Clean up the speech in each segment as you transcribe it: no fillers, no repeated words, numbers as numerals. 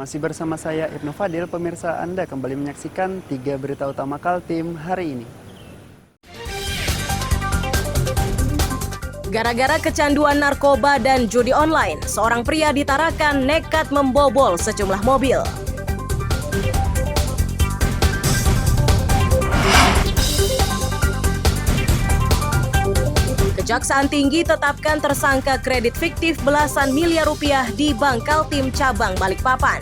Masih bersama saya Ibnu Fadil, pemirsa Anda kembali menyaksikan 3 berita utama Kaltim hari ini. Gara-gara kecanduan narkoba dan judi online, seorang pria di Tarakan nekat membobol sejumlah mobil. Kejaksaan Tinggi tetapkan tersangka kredit fiktif belasan miliar rupiah di Bank Kaltim Cabang Balikpapan.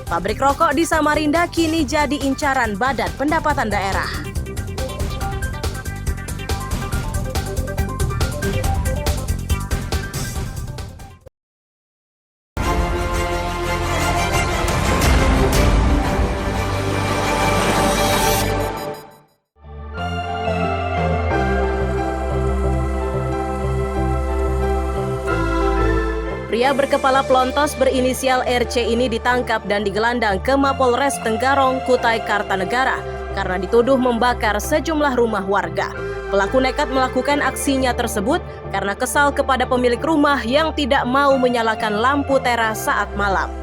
Pabrik rokok di Samarinda kini jadi incaran Badan Pendapatan Daerah. Pria berkepala pelontos berinisial RC ini ditangkap dan digelandang ke Mapolres Tenggarong, Kutai Kartanegara karena dituduh membakar sejumlah rumah warga. Pelaku nekat melakukan aksinya tersebut karena kesal kepada pemilik rumah yang tidak mau menyalakan lampu teras saat malam.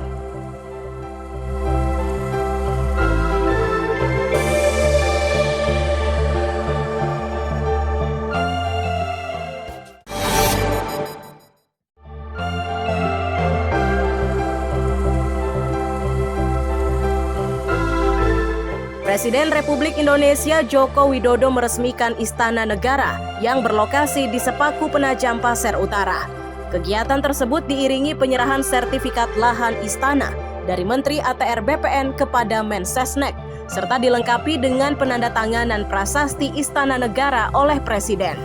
Presiden Republik Indonesia Joko Widodo meresmikan Istana Negara yang berlokasi di Sepaku Penajam Pasir Utara. Kegiatan tersebut diiringi penyerahan sertifikat lahan istana dari Menteri ATR BPN kepada Mensesnek, serta dilengkapi dengan penandatanganan prasasti Istana Negara oleh Presiden.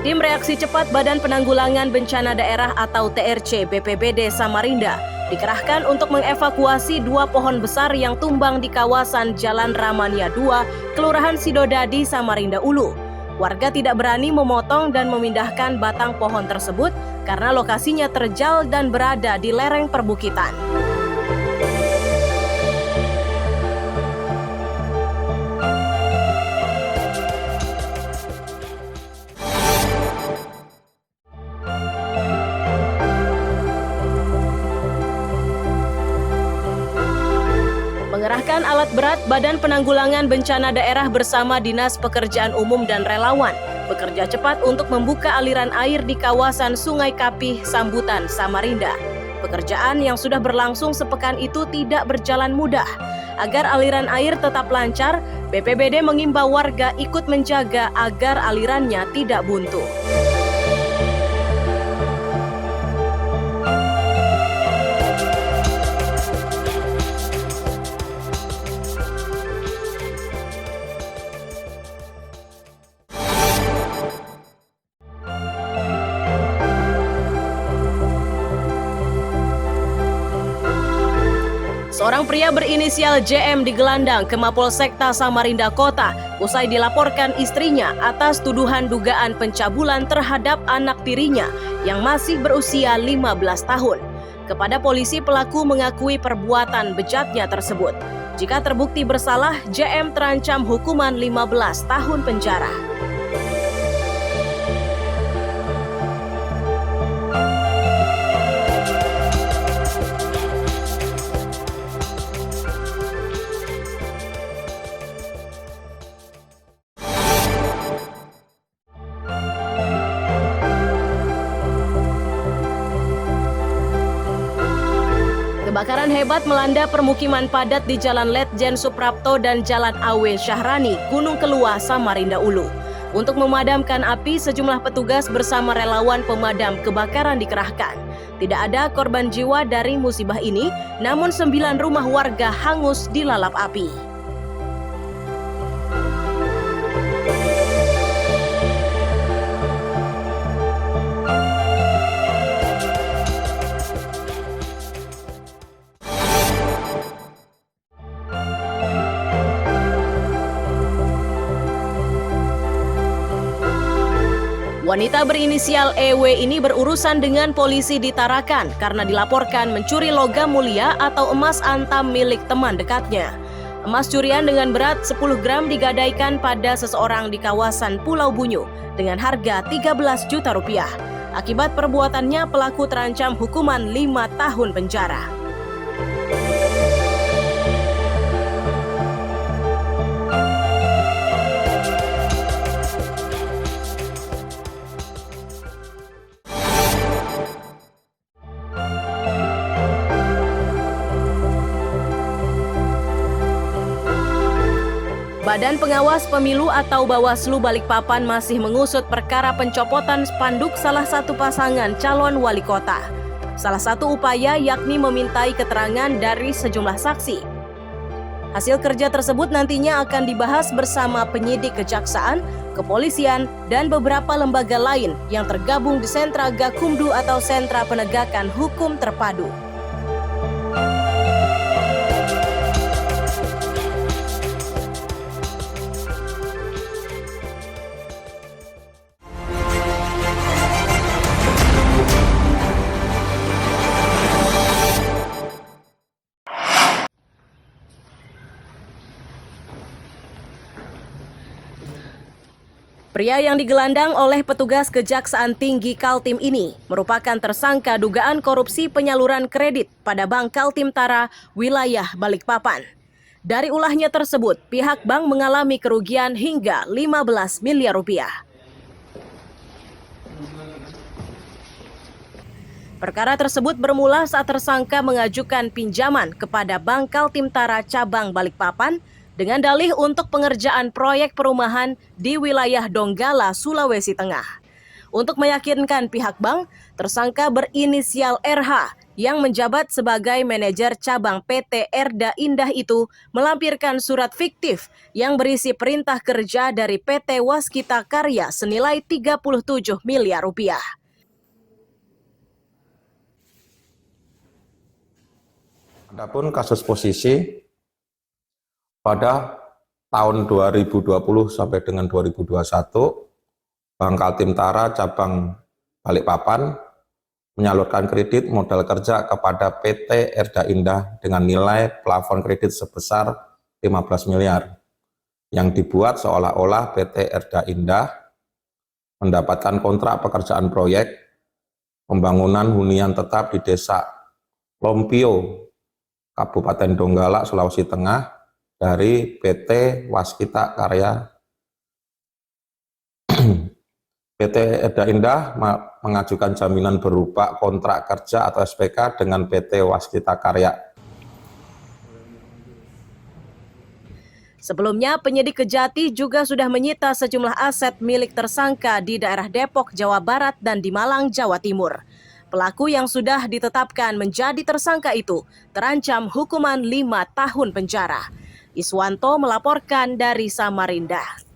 Tim Reaksi Cepat Badan Penanggulangan Bencana Daerah atau TRC BPBD Samarinda dikerahkan untuk mengevakuasi 2 pohon besar yang tumbang di kawasan Jalan Ramania 2, Kelurahan Sidodadi, Samarinda Ulu. Warga tidak berani memotong dan memindahkan batang pohon tersebut karena lokasinya terjal dan berada di lereng perbukitan. Mengerahkan alat berat, Badan Penanggulangan Bencana Daerah bersama Dinas Pekerjaan Umum dan relawan bekerja cepat untuk membuka aliran air di kawasan Sungai Kapih, Sambutan, Samarinda. Pekerjaan yang sudah berlangsung sepekan itu tidak berjalan mudah. Agar aliran air tetap lancar, BPBD mengimbau warga ikut menjaga agar alirannya tidak buntu. Seorang pria berinisial JM digelandang ke Mapolsekta Samarinda Kota usai dilaporkan istrinya atas tuduhan dugaan pencabulan terhadap anak tirinya yang masih berusia 15 tahun. Kepada polisi, pelaku mengakui perbuatan bejatnya tersebut. Jika terbukti bersalah, JM terancam hukuman 15 tahun penjara. Kebakaran hebat melanda permukiman padat di Jalan Letjen Suprapto dan Jalan Awe Syahrani, Gunung Kelua, Samarinda Ulu. Untuk memadamkan api, sejumlah petugas bersama relawan pemadam kebakaran dikerahkan. Tidak ada korban jiwa dari musibah ini, namun 9 rumah warga hangus dilalap api. Wanita berinisial EW ini berurusan dengan polisi di Tarakan karena dilaporkan mencuri logam mulia atau emas antam milik teman dekatnya. Emas curian dengan berat 10 gram digadaikan pada seseorang di kawasan Pulau Bunyu dengan harga 13 juta rupiah. Akibat perbuatannya, pelaku terancam hukuman 5 tahun penjara. Badan Pengawas Pemilu atau Bawaslu Balikpapan masih mengusut perkara pencopotan spanduk salah satu pasangan calon wali kota. Salah satu upaya yakni memintai keterangan dari sejumlah saksi. Hasil kerja tersebut nantinya akan dibahas bersama penyidik kejaksaan, kepolisian, dan beberapa lembaga lain yang tergabung di Sentra Gakumdu atau Sentra Penegakan Hukum Terpadu. Pria yang digelandang oleh petugas Kejaksaan Tinggi Kaltim ini merupakan tersangka dugaan korupsi penyaluran kredit pada Bank Kaltim Tara, wilayah Balikpapan. Dari ulahnya tersebut, pihak bank mengalami kerugian hingga 15 miliar rupiah. Perkara tersebut bermula saat tersangka mengajukan pinjaman kepada Bank Kaltim Tara cabang Balikpapan dengan dalih untuk pengerjaan proyek perumahan di wilayah Donggala, Sulawesi Tengah. Untuk meyakinkan pihak bank, tersangka berinisial RH yang menjabat sebagai manajer cabang PT Erda Indah itu melampirkan surat fiktif yang berisi perintah kerja dari PT Waskita Karya senilai 37 miliar rupiah. Adapun kasus posisi pada tahun 2020 sampai dengan 2021, Bank Kaltim Tara cabang Balikpapan menyalurkan kredit modal kerja kepada PT Erda Indah dengan nilai plafon kredit sebesar 15 miliar yang dibuat seolah-olah PT Erda Indah mendapatkan kontrak pekerjaan proyek pembangunan hunian tetap di Desa Lompio, Kabupaten Donggala, Sulawesi Tengah dari PT Waskita Karya. PT Erda Indah mengajukan jaminan berupa kontrak kerja atau SPK dengan PT Waskita Karya. Sebelumnya, penyidik Kejati juga sudah menyita sejumlah aset milik tersangka di daerah Depok, Jawa Barat dan di Malang, Jawa Timur. Pelaku yang sudah ditetapkan menjadi tersangka itu terancam hukuman 5 tahun penjara. Iswanto melaporkan dari Samarinda.